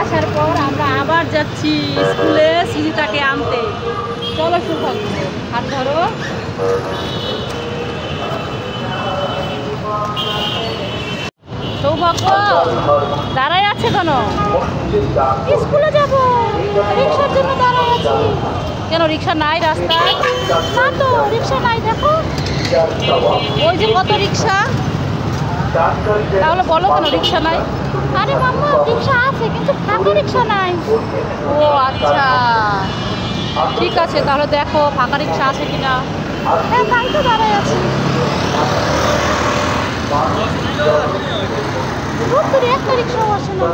আসার পর আমরা আবার যাচ্ছি স্কুলে সৃজিতাকে আনতে। চলো সৌভাগ্য, হাত ধরো। সৌভাগ্য দাঁড়ায় আছে কেন? স্কুলে যাব, রিক্সার জন্য দাঁড়ায় আছি। কেন রিক্সা নাই রাস্তায়? না তো রিক্সা নাই, দেখো ওই যে কত রিক্সা। তাহলে বলো কেন রিক্সা নাই? আরে মাম্মা রিক্সা আছে কিন্তু ফাঁকা রিক্সা নাই। ও আচ্ছা ঠিক আছে, তাহলে দেখো ফাঁকা রিক্সা আছে কিনা। হ্যাঁ তাই তো দাঁড়ায় আছি। একটা রিক্সাও আসে না।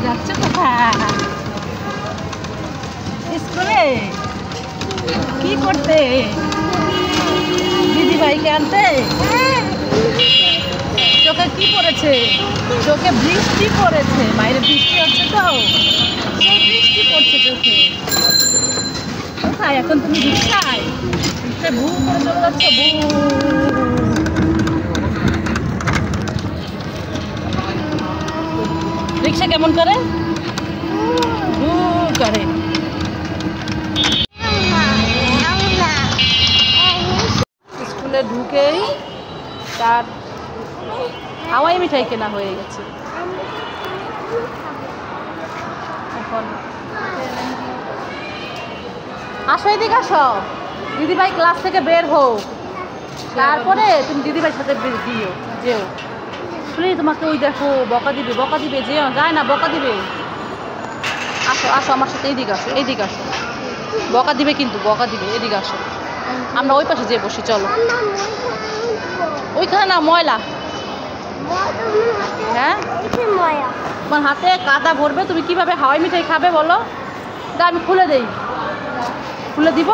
যাচ্ছে কোথায়? স্কুলে কি করতে? দিদি ভাইকে আনতে? চোখে কি পড়েছে? চোখে বৃষ্টি পড়েছে, বাইরে বৃষ্টি হচ্ছে তো সেই বৃষ্টি পড়ছে চোখে। কোথায় এখন তুমি? রিক্সায় ভু করে চলে যাচ্ছ। রিক্সা কেমন করে? ভু করে। স্কুলে ঢুকেই তার হাওয়াই মিঠাই কেনা হয়ে গেছে। এখন আসো, এদিকে আসো। দিদিভাই ক্লাস থেকে বের হোক, তারপরে তুমি দিদিভাইয়ের সাথে যেও। প্লিজ, তোমাকে ওই দেখো বকা দিবে যেও, যায় না বকা দিবে। আসো আসো আমার সাথে, এইদিকে আসো, এইদিকে আসো। বকা দিবে কিন্তু, বকা দিবে। এদিকে আসো, আমরা ওই পাশে যেয়ে বসি। চলো। ওইখানে না, ময়লা। হ্যাঁ তোমার হাতে কাদা ভরবে, তুমি কিভাবে হাওয়াই মিঠাই খাবে বলো? তা আমি খুলে দেই, খুলে দিব।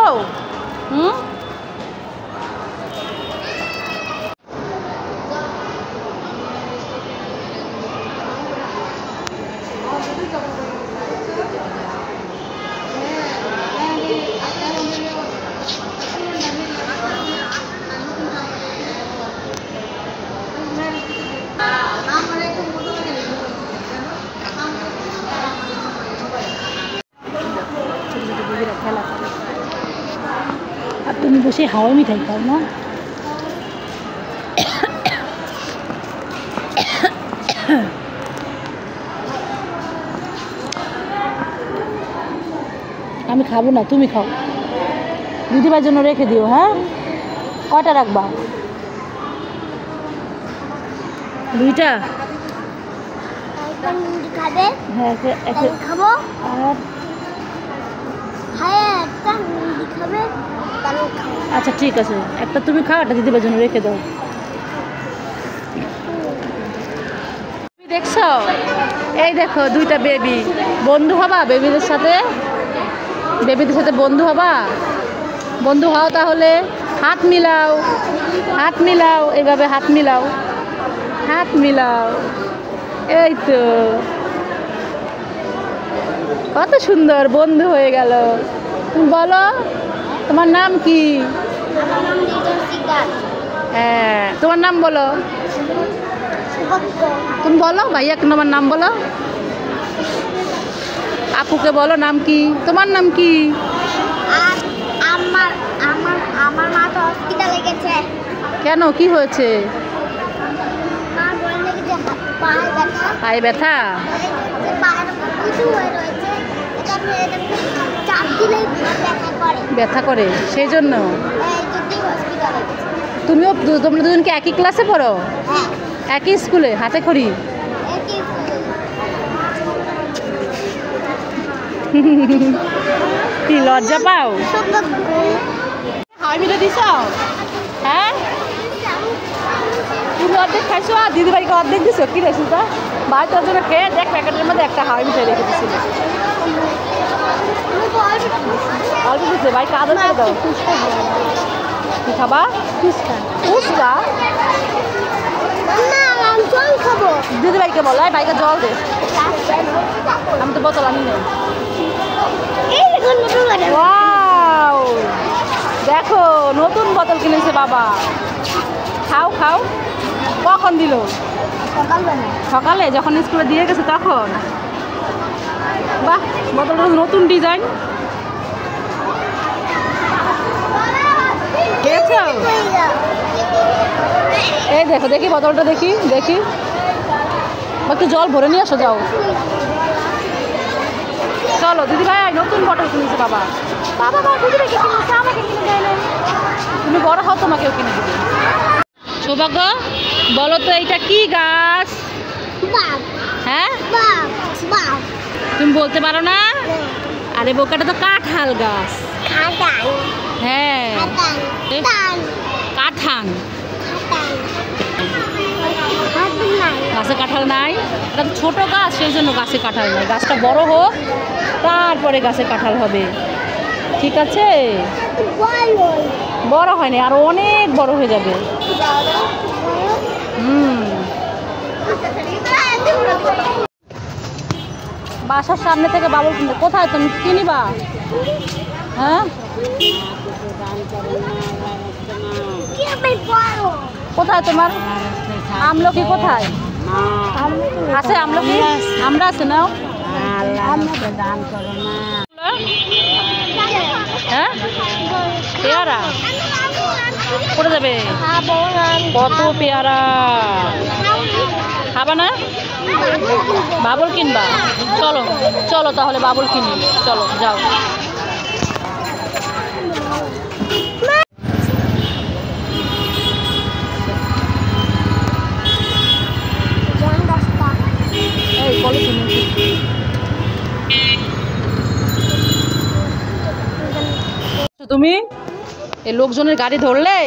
খেলা আর তুমি বসে হাওয়াই মিঠাই খাও না? আমি খাবো না, তুমি খাও। দিদিভাইয়ের জন্য রেখে দিও। হ্যাঁ, কয়টা রাখবা? দুইটা? হ্যাঁ খাবো। আর আচ্ছা ঠিক আছে, একটা তুমি খাও, একটা দিদিভাইয়ের জন্য রেখে দাও। দেখছো, এই দেখো দুইটা বেবি। বন্ধু হবা বেবিদের সাথে? বেবিদের সাথে বন্ধু হবা? বন্ধু হও তাহলে। হাত মিলাও, হাত মিলাও, এইভাবে হাত মিলাও, হাত মিলাও। এই তো কত সুন্দর বন্ধু হয়ে গেল। তুমি বলো তোমার নাম কি? হ্যাঁ, তোমার নাম বলো। তুমি বলো, ভাইয়াকে তোমার নাম বলো। আপুকে বলো নাম কি? তোমার নাম কি? আমার মা তো হসপিটালে গেছে। কেন, কি হয়েছে? পায়ে ব্যথা? ব্যথা করে সেই জন্য? তুমিও, তোমরা দুজনকে একই ক্লাসে পড়ো? একই স্কুলে, হাতে খড়ি? কি লজ্জা পাও? হাওয়াই মিঠাই দিছ? হ্যাঁ, তুমি অর্ধেক খাইছো আর দিদিভাইকে অর্ধেক দিছো। কি রে সুতা, ভাই তোর জন্য খেয়ে দেখ, প্যাকেটের মধ্যে একটা হাওয়াই মিঠাই রেখে দিছিল। অল্প দিচ্ছে ভাই, কাদা দিয়ে দাও। কি খাবা? ফুচকা? দিদিভাইকে বলো, ভাইকে জল দে। আমি তো বোতল আনি নাই। ওয়াও, দেখো নতুন বোতল কিনেছে বাবা। খাও খাও, কখন কখন দিল? সকালবেলা। সকালে যখন স্কুলে দিয়ে গেছে তখন? বাহ, বোতলটা নতুন ডিজাইন। দেখছো? এই দেখো, দেখি বোতলটা, দেখি দেখি। একটু জল ভরে নিয়ে আসো, যাও। চলো দিদি ভাই, নতুন বটল কিনেছে বাবা। বাবা দিদি ভাই কিনেছে, আমাকে কিনে দেয় না। তুমি বড় হও, তোমাকেও কিনে দিবে। সৌভাগ্য, বলো তো এইটা কি গাছ? হ্যাঁ, তুমি বলতে পারো না? আরে বোকাটা তো কাঁঠাল গাছ। হ্যাঁ, কাঁঠাল। গাছে কাঁঠাল নাই, এটা তো ছোট গাছ, সেই জন্য গাছে কাঁঠাল নাই। গাছটা বড় হোক, তারপরে গাছে কাঁঠাল হবে, ঠিক আছে? বড় হয়নি, আর অনেক বড় হয়ে যাবে। বাসার সামনে থেকে বাবুল কিনতে। কোথায় তুমি কিনিবা? হ্যাঁ, কোথায় তোমার আমলকি? কোথায় আছে আমলকি? আমরা আছে নাও। হ্যাঁ, পেয়ারা কোথায় যাবে? কত পেয়ারা খাবা না? বাবুল কিনবা? চলো চলো তাহলে বাবুল কিনি, চলো যাও। তুমি এই লোকজনের গাড়ি ধরলে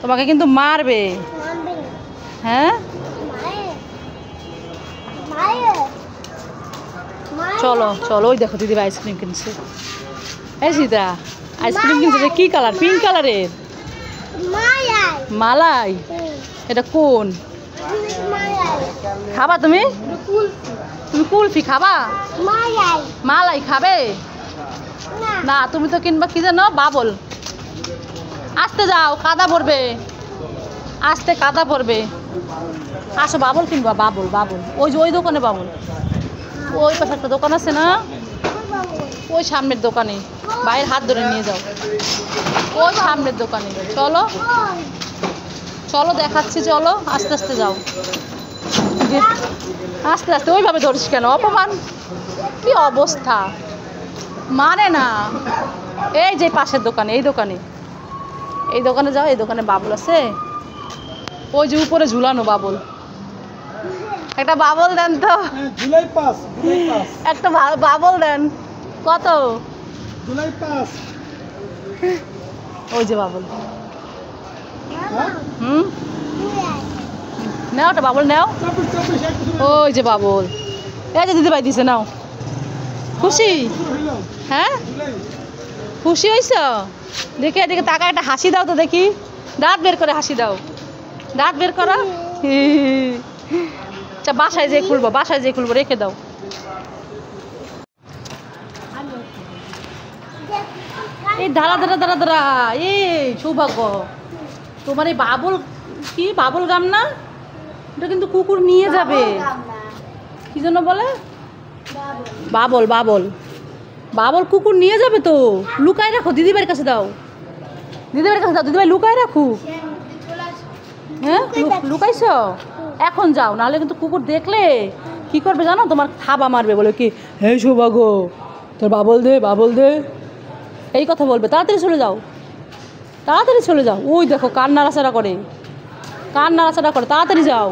তোমাকে কিন্তু মারবে। হ্যাঁ, চলো চলো, ওই দেখো দিদি আইসক্রিম কিনছে। এই সীতা, আইসক্রিম কিনছে। কি কালার? পিঙ্ক কালারের মালাই। এটা কোন খাবা তুমি? তুমি কুলফি খাবা? মালাই খাবে না? তুমি তো কিনবা কি জানো? বাবল। আসতে যাও, কাদা পড়বে, আসতে কাদা পড়বে। আসো, বাবল কিনবা। বাবল, বাবল ওই যে ওই দোকানে বাবল। ওই পাশে একটা দোকান আছে না, ওই সামনের দোকানে। বাইরের হাত ধরে নিয়ে যাও, ওই সামনের দোকানে। চলো চলো, দেখাচ্ছি, চলো আস্তে আস্তে যাও। আস্তে আস্তে, ওইভাবে ধরিস কেন? অপমান, কি অবস্থা, মানে না। এই যে পাশের দোকানে, এই দোকানে, এই দোকানে যাও। এই দোকানে বাবল আছে, ওই যে উপরে ঝুলানো বাবল। একটা বাবল দেন তো, একটা বাবল দেন। কত? ওই যে বাবল। নাও, একটা বাবল নাও। ওই যে বাবল, এই যে দিদি ভাই দিছে, নাও। খুশি? হ্যাঁ, খুশি হয়েছ? দেখে এদিকে তাকা, একটা হাসি দাও তো দেখি। দাঁত বের করে হাসি দাও, দাঁত বের করো। আচ্ছা, বাসায় যেয়ে খুলবো, বাসায় যেয়ে খুলবো, রেখে দাও। এই দাঁড়া দাঁড়া দাঁড়া দাঁড়া, এই সৌভাগ্য, তোমার এই বাবল কি বাবল গাম না? এটা কিন্তু কুকুর নিয়ে যাবে। কি জন্য বলে? বাবল, বাবল, বাবল কুকুর নিয়ে যাবে তো। লুকায় রাখো, দিদিভাইয়ের কাছে দাও, দিদিভাইয়ের কাছে দাও, দিদিভাই লুকায় রাখুক। হ্যাঁ, লুকাইছ? এখন যাও, নাহলে কিন্তু কুকুর দেখলে কি করবে জানো? তোমার থাবা মারবে, বলে কি, হে সৌভাগ্য তোর বাবল দে, বাবল দে, এই কথা বলবে। তাড়াতাড়ি চলে যাও, তাড়াতাড়ি চলে যাও। ওই দেখো কান নাড়াচাড়া করে, কান নাড়াচাড়া করে, তাড়াতাড়ি যাও।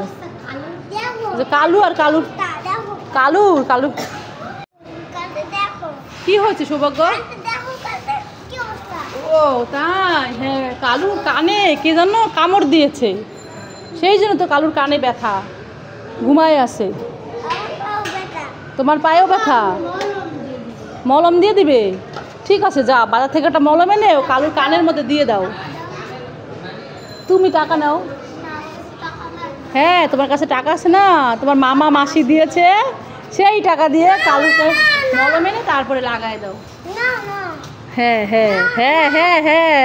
কালু আর কালু, কালু কালু কি হয়েছে সৌভাগ্য? ও তাই, হ্যাঁ, কালুর কানে কে যেন কামড় দিয়েছে, সেই জন্য তো কালুর কানে ব্যথা, ঘুমায় আছে। তোমার পায়েও ব্যথা, মলম দিয়ে দিবে? ঠিক আছে, যা বাজার থেকে একটা মলম এনে কালুর কানের মধ্যে দিয়ে দাও। তুমি টাকা নাও। হ্যাঁ, তোমার কাছে টাকা আছে না? তোমার মামা মাসি দিয়েছে, সেই টাকা দিয়ে কালুকে মলম এনে তারপরে লাগাই দাও। হ্যাঁ হ্যাঁ হ্যাঁ হ্যাঁ হ্যাঁ।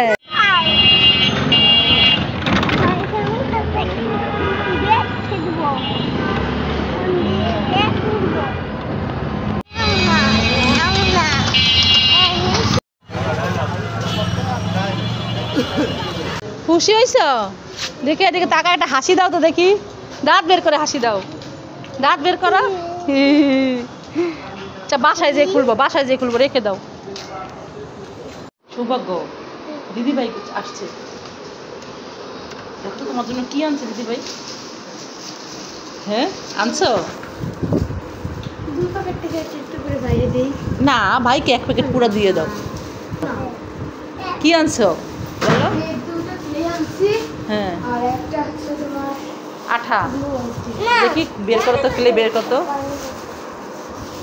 খুশি হয়েছ? দেখে এদিকে টাকা একটা হাসি দাও তো দেখি, দাঁত বের করে হাসি দাও, দাঁত বের করো। আচ্ছা বাসায় যেয়ে খুলবো, বাসায় যেয়ে খুলবো, রেখে দাও। সৌভাগ্য, দিদিভাই আসছে, দেখো তোমার জন্য কি আনছে দিদিভাই। হ্যাঁ আনছো? না ভাইকে এক প্যাকেট পুরো দিয়ে দাও। কি আনছো বলো? হ্যাঁ আঠা, দেখি বের করো তো, ক্লে বের করো তো,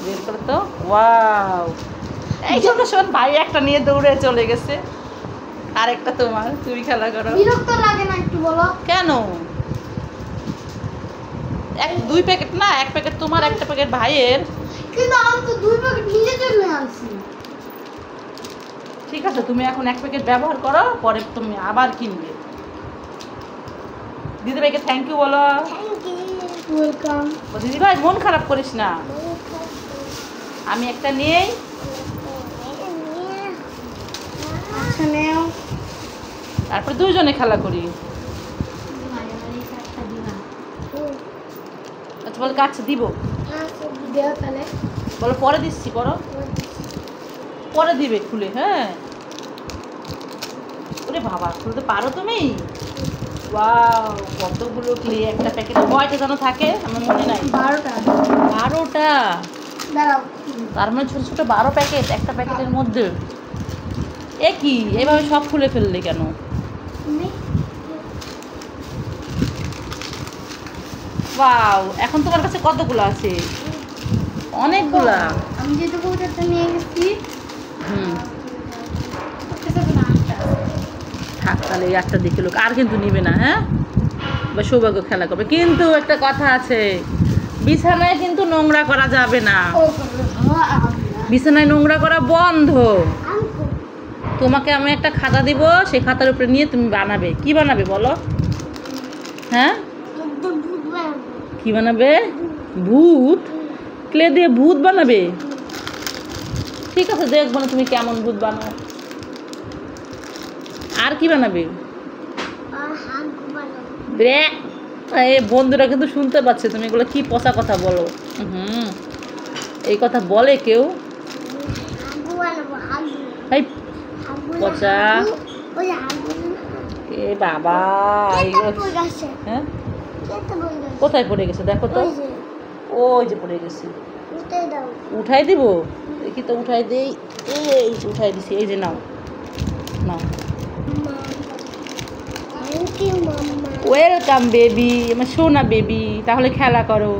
বের করো তো। ওয়াও, এই ছোট শোন, ভাই একটা নিয়ে দৌড়ে চলে গেছে, আর একটা তোমার, তুমি খেলা করো। বিরক্ত লাগে না একটু বলো? কেন? দুই প্যাকেট না, এক প্যাকেট তোমার, একটা প্যাকেট ভাইয়ের। কিন্তু আমি তো দুই প্যাকেট নিজের জন্য আনছি। ঠিক আছে, তুমি এখন এক প্যাকেট ব্যবহার করো, পরে তুমি আবার কিনবে। দিদিভাইকে থ্যাংক ইউ বলো। Thank you, welcome. দিদিভাই মন খারাপ করিস না, আমি একটা নিয়েই। আচ্ছা নেও। তারপর দুইজনে খেলা করি। আচ্ছা বলো কাছে দিব, তাহলে বলো পরে দিচ্ছি, বলো পরে দিবে খুলে। হ্যাঁ ওরে বাবা, খুলতে পারো তুমি? ওয়াও, কতগুলো ক্লে একটা প্যাকেট। কয়টা যেন থাকে আমার মনে নাই। 12টা। 12টা? দাঁড়াও, তার মানে ছোটো ছোটো 12 প্যাকেট একটা প্যাকেটের মধ্যে। এ কি, এভাবে সব খুলে ফেললে কেন? ওয়াও, এখন তোমার কাছে কতগুলো আছে? অনেকগুলা। আমি যেটুকু নিয়ে গেছি। হুম থাক তাহলে, এই একটা দেখে লোক আর কিন্তু নিবে না। হ্যাঁ, বা সৌভাগ্য খেলা করবে, কিন্তু একটা কথা আছে, বিছানায় কিন্তু নোংরা করা যাবে না। বিছানায় নোংরা করা বন্ধ। তোমাকে আমি একটা খাতা দিব, সেই খাতার উপরে নিয়ে তুমি বানাবে। কি বানাবে বলো? হ্যাঁ কি বানাবে? ভূত? ক্লে দিয়ে ভূত বানাবে? ঠিক আছে, দেখবো না তুমি কেমন ভূত বানাও। আর কি বানাবে? এই বন্ধুরা কিন্তু শুনতে পাচ্ছে তুমি এগুলো কি পচা কথা বলো। এই কথা বলে কেউ? এই পচা এ বাবা, হ্যাঁ কোথায় পড়ে গেছে দেখো তো। ওই যে পড়ে গেছে, উঠাই দিব, দেখি তো উঠাই দেই। এই উঠাই দিছি, এই যে নাও নাও। ওয়েলকাম বেবি, আমার সোনা বেবি, তাহলে খেলা করো।